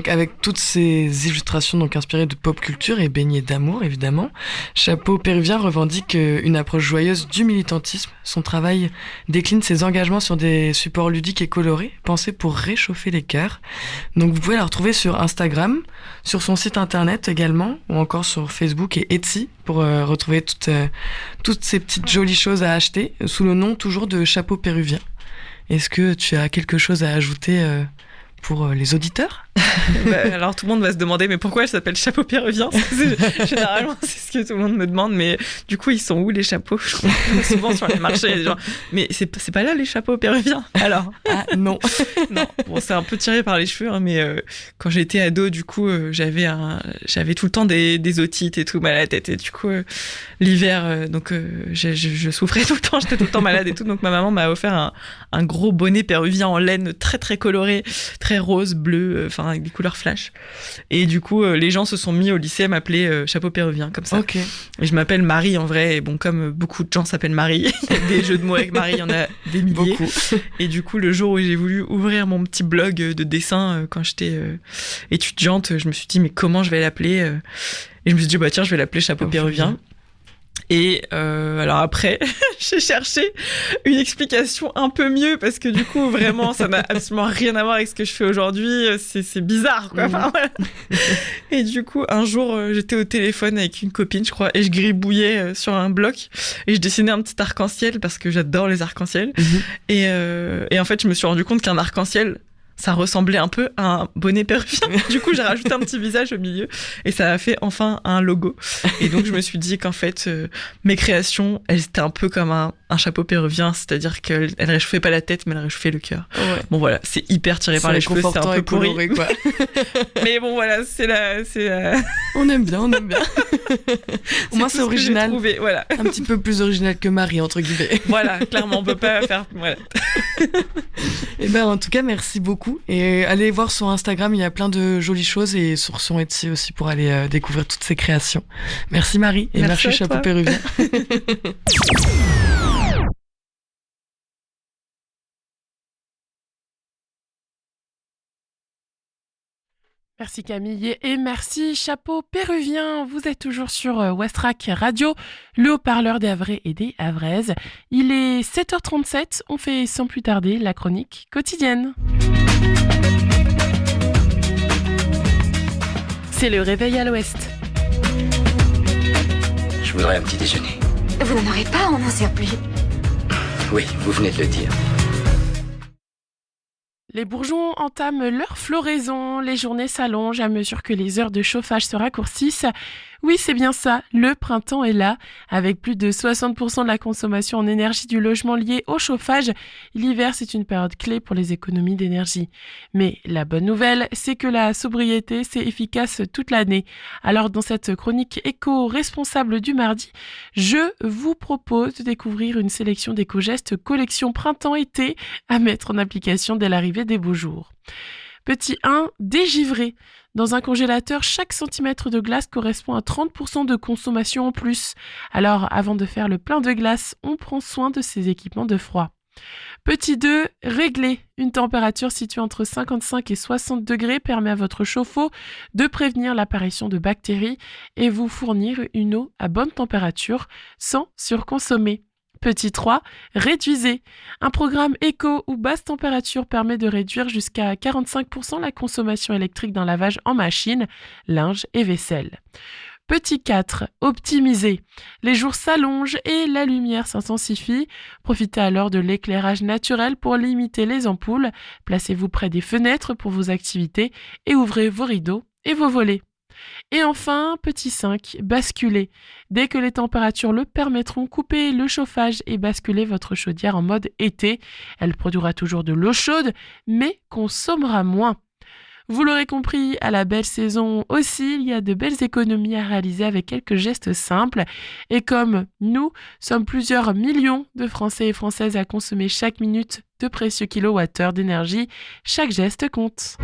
avec toutes ces illustrations donc inspirées de pop culture et baignées d'amour évidemment, Chapeau Péruvien revendique une approche joyeuse du militantisme. Son travail décline ses engagements sur des supports ludiques et colorés, pensés pour réchauffer les cœurs. Donc vous pouvez la retrouver sur Instagram, sur son site internet également, ou encore sur Facebook et Etsy pour retrouver toutes ces petites jolies choses à acheter sous le nom toujours de Chapeau Péruvien. Est-ce que tu as quelque chose à ajouter pour les auditeurs? Alors tout le monde va se demander mais pourquoi elle s'appelle Chapeau Péruvien? Généralement c'est ce que tout le monde me demande, mais du coup ils sont où les chapeaux? Je trouve souvent sur les marchés il y a des gens mais c'est pas là les chapeaux péruviens alors? Ah non. Non, bon c'est un peu tiré par les cheveux hein, mais quand j'étais ado du coup j'avais tout le temps des otites et tout mal à la tête et du coup l'hiver donc je souffrais tout le temps, j'étais tout le temps malade et tout, donc ma maman m'a offert un gros bonnet péruvien en laine très très coloré, très rose, bleu, enfin avec des couleurs flash. Et du coup, les gens se sont mis au lycée à m'appeler Chapeau Péruvien, comme ça. Ok. Et je m'appelle Marie en vrai. Et bon, comme beaucoup de gens s'appellent Marie, il y a des jeux de mots avec Marie, il y en a des milliers. Beaucoup. Et du coup, le jour où j'ai voulu ouvrir mon petit blog de dessin quand j'étais étudiante, je me suis dit, mais comment je vais l'appeler Et je me suis dit, bah tiens, je vais l'appeler Chapeau Péruvien. Et alors après, j'ai cherché une explication un peu mieux parce que du coup, vraiment, ça n'a absolument rien à voir avec ce que je fais aujourd'hui. C'est bizarre, quoi. Enfin, voilà. Et du coup, un jour, j'étais au téléphone avec une copine, je crois, et je gribouillais sur un bloc et je dessinais un petit arc-en-ciel parce que j'adore les arcs-en-ciel. Et en fait, je me suis rendu compte qu'un arc-en-ciel, ça ressemblait un peu à un bonnet péruvien. Du coup, j'ai rajouté un petit visage au milieu et ça a fait enfin un logo. Et donc, je me suis dit qu'en fait, mes créations, elles étaient un peu comme un chapeau péruvien, c'est-à-dire qu'elles ne réchauffaient pas la tête, mais elles réchauffaient le cœur. Ouais. Bon, voilà, c'est hyper tiré par les cheveux, c'est un peu pourri. Coloré, quoi. Mais bon, voilà, c'est la... On aime bien. Au moins, c'est original. Trouvé, voilà. Un petit peu plus original que Marie, entre guillemets. Voilà, clairement, on peut pas faire... Voilà. Et ben, en tout cas, merci beaucoup. Et allez voir sur Instagram, il y a plein de jolies choses et sur son Etsy aussi pour aller découvrir toutes ses créations. Merci Marie et merci Chapeau Péruvien. Merci Camille et merci Chapeau Péruvien. Vous êtes toujours sur Westrack Radio, le haut-parleur des Havrais et des Havraises. Il est 7h37, on fait sans plus tarder la chronique quotidienne. C'est le réveil à l'ouest. Je voudrais un petit déjeuner. Vous n'en aurez pas en un surplus. Oui, vous venez de le dire. Les bourgeons entament leur floraison, les journées s'allongent à mesure que les heures de chauffage se raccourcissent. Oui, c'est bien ça, le printemps est là. Avec plus de 60% de la consommation en énergie du logement liée au chauffage, l'hiver c'est une période clé pour les économies d'énergie. Mais la bonne nouvelle, c'est que la sobriété c'est efficace toute l'année. Alors dans cette chronique éco-responsable du mardi, je vous propose de découvrir une sélection d'éco-gestes collection printemps-été à mettre en application dès l'arrivée des beaux jours. Petit 1, dégivrer. Dans un congélateur, chaque centimètre de glace correspond à 30% de consommation en plus. Alors, avant de faire le plein de glace, on prend soin de ses équipements de froid. Petit 2, régler. Une température située entre 55 et 60 degrés permet à votre chauffe-eau de prévenir l'apparition de bactéries et vous fournir une eau à bonne température sans surconsommer. Petit 3, réduisez. Un programme éco ou basse température permet de réduire jusqu'à 45% la consommation électrique d'un lavage en machine, linge et vaisselle. Petit 4, optimisez. Les jours s'allongent et la lumière s'intensifie. Profitez alors de l'éclairage naturel pour limiter les ampoules. Placez-vous près des fenêtres pour vos activités et ouvrez vos rideaux et vos volets. Et enfin, petit 5, basculer. Dès que les températures le permettront, coupez le chauffage et basculez votre chaudière en mode été. Elle produira toujours de l'eau chaude, mais consommera moins. Vous l'aurez compris, à la belle saison aussi, il y a de belles économies à réaliser avec quelques gestes simples. Et comme nous sommes plusieurs millions de Français et Françaises à consommer chaque minute de précieux kilowattheures d'énergie, chaque geste compte.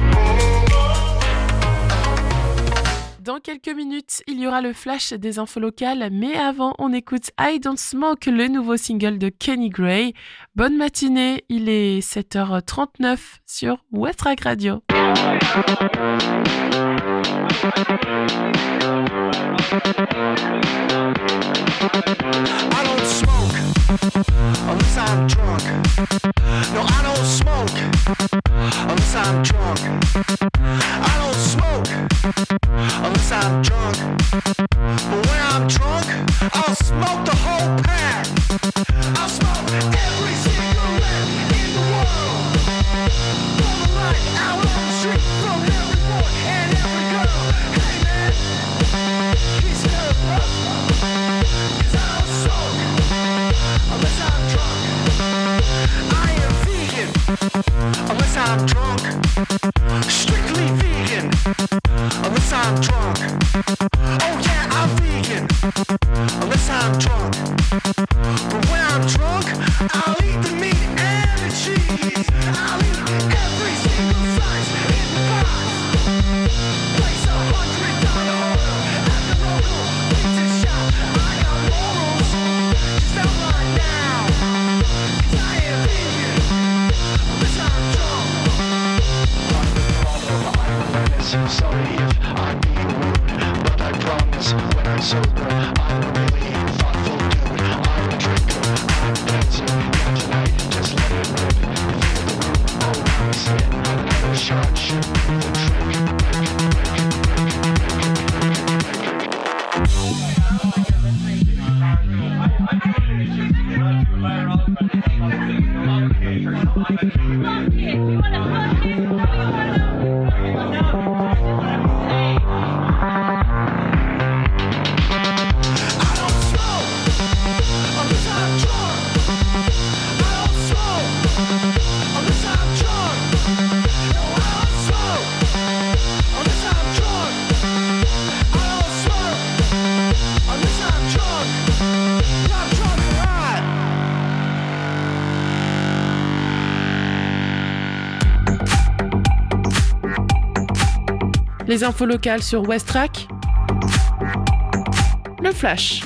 Dans quelques minutes, il y aura le flash des infos locales, mais avant, on écoute I Don't Smoke, le nouveau single de Kenny Gray. Bonne matinée, il est 7h39 sur Westrack Radio. I don't smoke unless I'm drunk. No, I don't smoke unless I'm drunk. I don't smoke unless I'm drunk. But when I'm drunk, I'll smoke the whole pack. I'll smoke every cigarette in the world. For the light out on the street, from every boy and every girl. Hey man, kiss me up, cause I don't smoke unless I'm drunk. I am vegan unless I'm drunk. Strictly vegan unless I'm drunk. Oh yeah, I'm vegan unless I'm drunk. But when I'm drunk, I'll eat the meat and the cheese. I'll eat every single slice in the box. Place $100 order at the local pizza shop. I got morals, just outline now. Cause I am vegan unless I'm drunk. Sorry if I'm being rude, but I promise when I'm sober, I'm a really thoughtful dude. I'm a drinker, I'm a dancer, and tonight just let it rip. Feel the room, oh, nice, yeah, another shot, shoot the trick. Les infos locales sur Westrack. Le flash.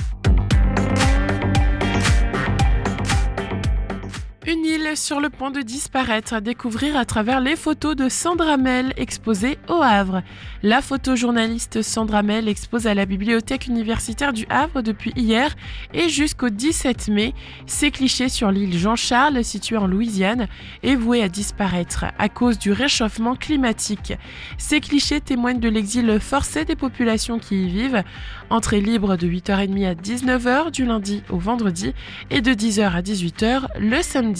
Une île sur le point de disparaître, à découvrir à travers les photos de Sandra Mel exposées au Havre. La photojournaliste Sandra Mel expose à la bibliothèque universitaire du Havre depuis hier et jusqu'au 17 mai ces clichés sur l'île Jean-Charles, située en Louisiane, et vouée à disparaître à cause du réchauffement climatique. Ces clichés témoignent de l'exil forcé des populations qui y vivent. Entrée libre de 8h30 à 19h du lundi au vendredi et de 10h à 18h le samedi.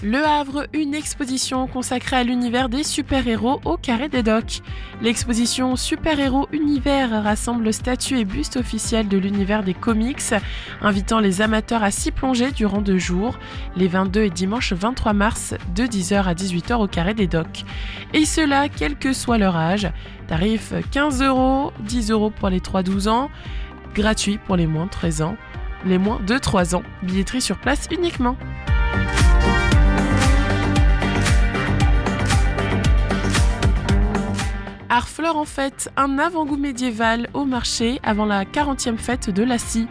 Le Havre, une exposition consacrée à l'univers des super-héros au Carré des Docks. L'exposition Super-héros Univers rassemble statues et bustes officiels de l'univers des comics, invitant les amateurs à s'y plonger durant 2 jours, les 22 et dimanche 23 mars, de 10h à 18h au Carré des Docks. Et cela, quel que soit leur âge. Tarif 15 €, 10 € pour les 3-12 ans, gratuit pour les moins de 13 ans, les moins de 3 ans, billetterie sur place uniquement. Harfleur en fête, un avant-goût médiéval au marché avant la 40e fête de la scie.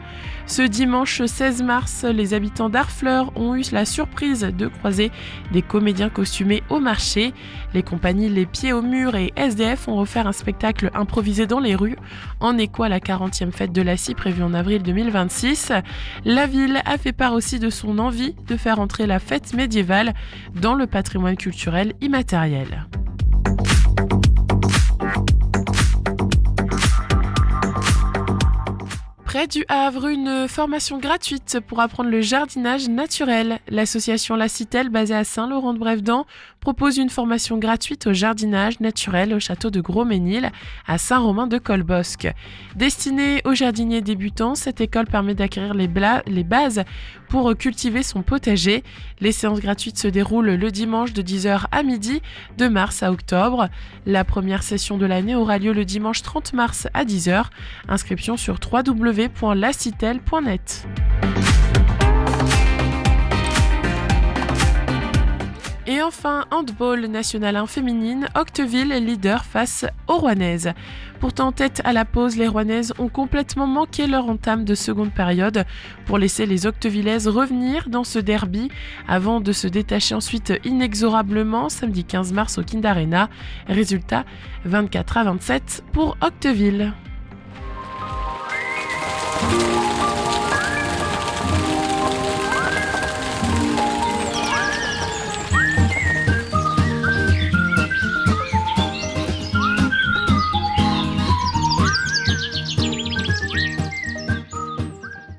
Ce dimanche 16 mars, les habitants d'Harfleur ont eu la surprise de croiser des comédiens costumés au marché. Les compagnies Les Pieds au Mur et SDF ont offert un spectacle improvisé dans les rues en écho à la 40e fête de la scie prévue en avril 2026. La ville a fait part aussi de son envie de faire entrer la fête médiévale dans le patrimoine culturel immatériel. Près du Havre, une formation gratuite pour apprendre le jardinage naturel. L'association La Citelle, basée à Saint-Laurent-de-Brévedan, propose une formation gratuite au jardinage naturel au château de Gros-Ménil, à Saint-Romain-de-Colbosque. Destinée aux jardiniers débutants, cette école permet d'acquérir les bases pour cultiver son potager. Les séances gratuites se déroulent le dimanche de 10h à midi, de mars à octobre. La première session de l'année aura lieu le dimanche 30 mars à 10h. Inscription sur www.lacitelle.net. Et enfin, handball national 1 féminine, Octeville leader face aux Rouennaises. Pourtant, tête à la pause, les Rouennaises ont complètement manqué leur entame de seconde période pour laisser les Octevillaises revenir dans ce derby avant de se détacher ensuite inexorablement samedi 15 mars au Kind Arena. Résultat 24-27 pour Octeville.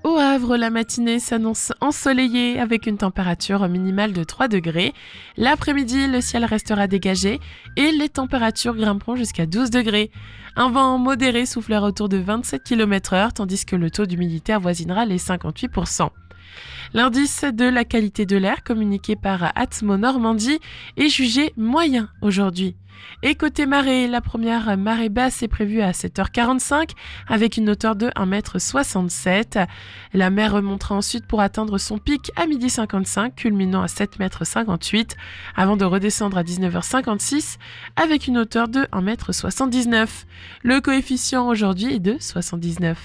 Au Havre, la matinée s'annonce ensoleillée avec une température minimale de 3 degrés. L'après-midi, le ciel restera dégagé et les températures grimperont jusqu'à 12 degrés. Un vent modéré soufflera autour de 27 km/h, tandis que le taux d'humidité avoisinera les 58%. L'indice de la qualité de l'air communiqué par Atmo Normandie est jugé moyen aujourd'hui. Et côté marée, la première marée basse est prévue à 7h45 avec une hauteur de 1,67 m. La mer remontera ensuite pour atteindre son pic à 12h55, culminant à 7,58 m avant de redescendre à 19h56 avec une hauteur de 1,79 m. Le coefficient aujourd'hui est de 79.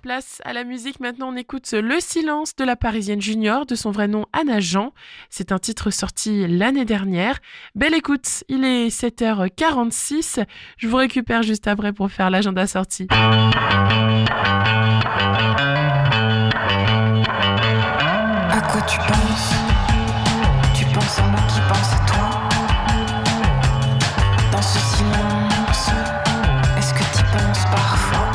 Place à la musique, maintenant on écoute Le Silence de la Parisienne Junior, de son vrai nom Anna Jean. C'est un titre sorti l'année dernière. Belle écoute, il est 7h46. Je vous récupère juste après pour faire l'agenda sortie. À quoi tu penses? Tu penses à moi qui pense à toi? Dans ce silence, est-ce que tu penses parfois?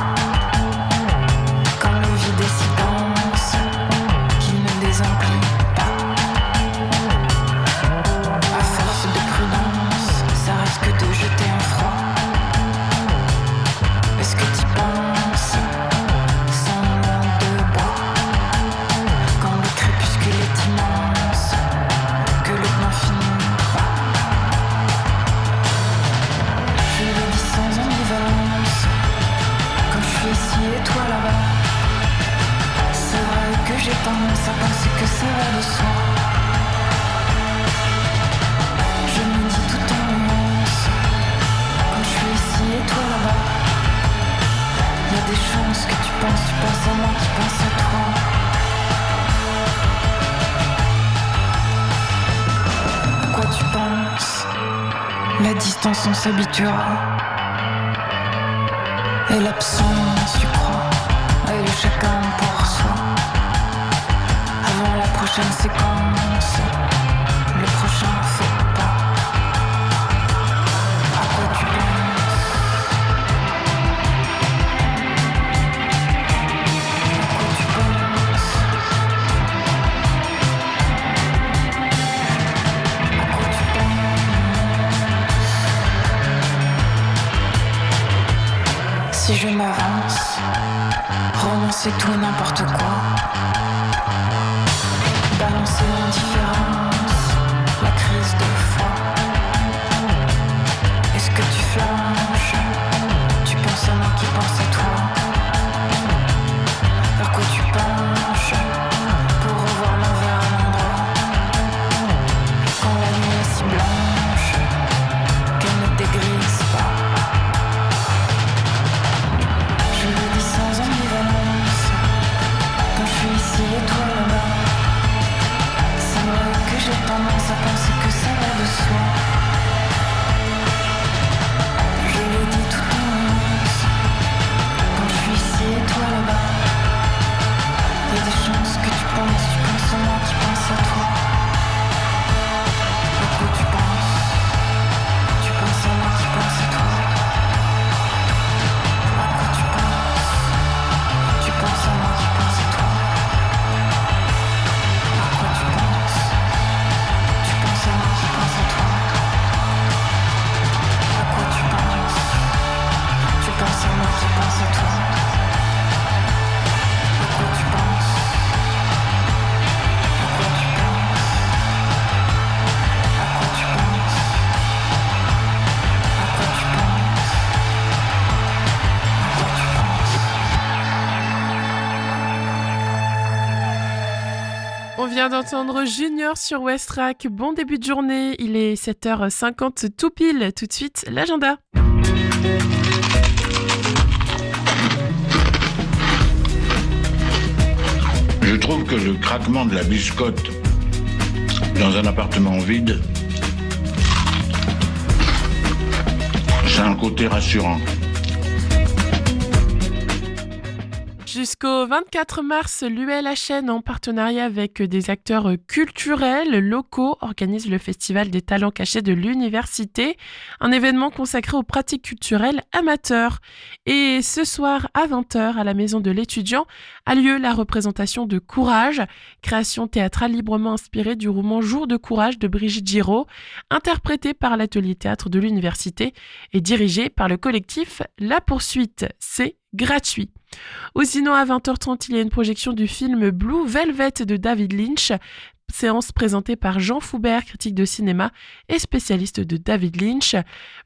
J'ai tendance à penser que ça va de soi. penses à moi qui pense à toi. À quoi tu penses? La distance on s'habituera. Et l'absence tu crois. Et le chacun pour soi. Avant la prochaine séquence, le prochain faux pas. À quoi tu penses? Si je m'avance, renoncer tout et n'importe quoi, balancer l'indifférence, la crise de foi. Est-ce que tu flanches? Tu penses à moi qui pense à toi. Vers quoi tu penches pour revoir l'envers à l'endroit? Quand la nuit est si blanche qu'elle ne dégrise pas. Je le dis sans ambivalence. Quand je suis ici et toi là-bas, c'est vrai que j'ai tendance à penser que ça va de soi. Je le dis tout en nuance. Quand je suis ici et toi là-bas, il y a des chances que tu penses à moi qui pense à toi. À quoi tu penses? Tu penses à moi qui pense à toi. À quoi tu penses? Tu penses à moi qui pense à toi. À quoi tu penses? Tu penses à moi qui pense à toi. À quoi tu penses? Tu penses à moi qui pense à toi. À quoi tu penses? À quoi tu penses? À quoi tu penses? À quoi tu penses? À quoi tu penses? On vient d'entendre Junior sur Westrack. Bon début de journée, il est 7h50 tout pile. Tout de suite, l'agenda. Je trouve que le craquement de la biscotte dans un appartement vide, c'est un côté rassurant. Jusqu'au 24 mars, l'ULHN, en partenariat avec des acteurs culturels locaux, organise le Festival des talents cachés de l'université, un événement consacré aux pratiques culturelles amateurs. Et ce soir, à 20h, à la Maison de l'étudiant, a lieu la représentation de Courage, création théâtrale librement inspirée du roman Jour de courage de Brigitte Giraud, interprétée par l'atelier théâtre de l'université et dirigée par le collectif La Poursuite. C'est gratuit. Ou sinon, à 20h30, il y a une projection du film Blue Velvet de David Lynch, séance présentée par Jean Foubert, critique de cinéma et spécialiste de David Lynch.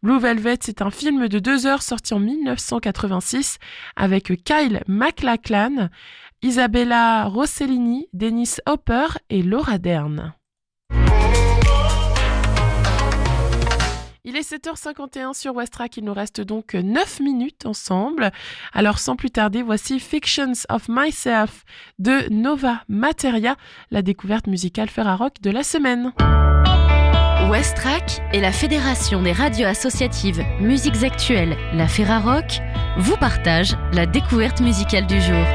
Blue Velvet, c'est un film de 2 heures sorti en 1986 avec Kyle MacLachlan, Isabella Rossellini, Dennis Hopper et Laura Dern. Il est 7h51 sur Westrack, il nous reste donc 9 minutes ensemble. Alors sans plus tarder, voici Fictions of Myself de Nova Materia, la découverte musicale Ferrarock de la semaine. Westrack et la Fédération des radios associatives Musiques Actuelles, la Ferrarock, vous partagent la découverte musicale du jour.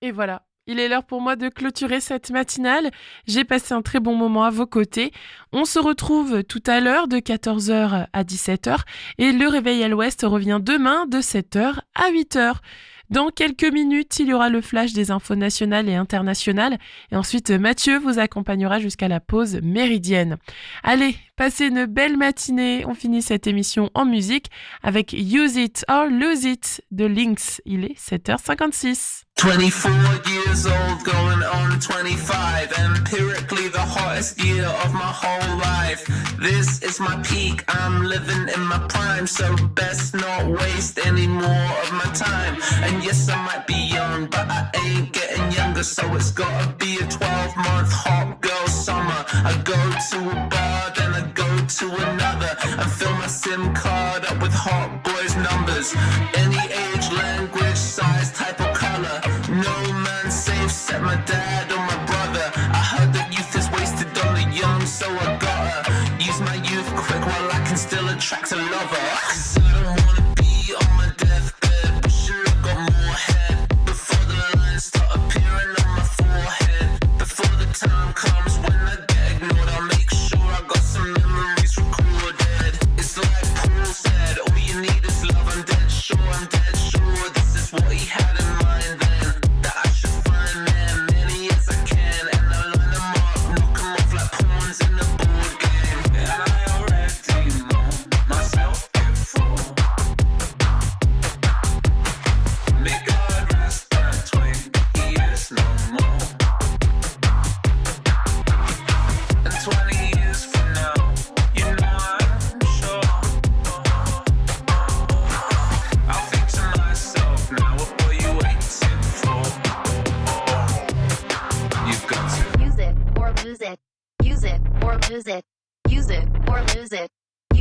Et voilà, il est l'heure pour moi de clôturer cette matinale. J'ai passé un très bon moment à vos côtés. On se retrouve tout à l'heure de 14h à 17h et le réveil à l'ouest revient demain de 7h à 8h. Dans quelques minutes, il y aura le flash des infos nationales et internationales. Et ensuite, Mathieu vous accompagnera jusqu'à la pause méridienne. Allez, passez une belle matinée. On finit cette émission en musique avec Use It or Lose It de Lynx. Il est 7h56. 24 years old, going on 25. Empirically the hottest year of my whole life. This is my peak, I'm living in my prime. So best not waste any more of my time. And yes, I might be young, but I ain't getting younger. So it's gotta be a 12-month hot girl summer. I go to a bar, then I go to another. And fill my SIM card up with hot boys' numbers. Any age, language, size, type or color. No man safe except my dad or my brother. I heard that youth is wasted on the young, so I gotta use my youth quick while I can still attract a lover. 'Cause I don't wanna be on my deathbed, wishing I got more head before the lines start appearing on my forehead. Before the time comes when I get ignored, I'll make sure I got some memories recorded. It's like Paul said, all you need is love. I'm dead sure this is what he had in mind then. That I should find them many as I can, and I'll line them up, knock them off like pawns in a board game. And I already know myself before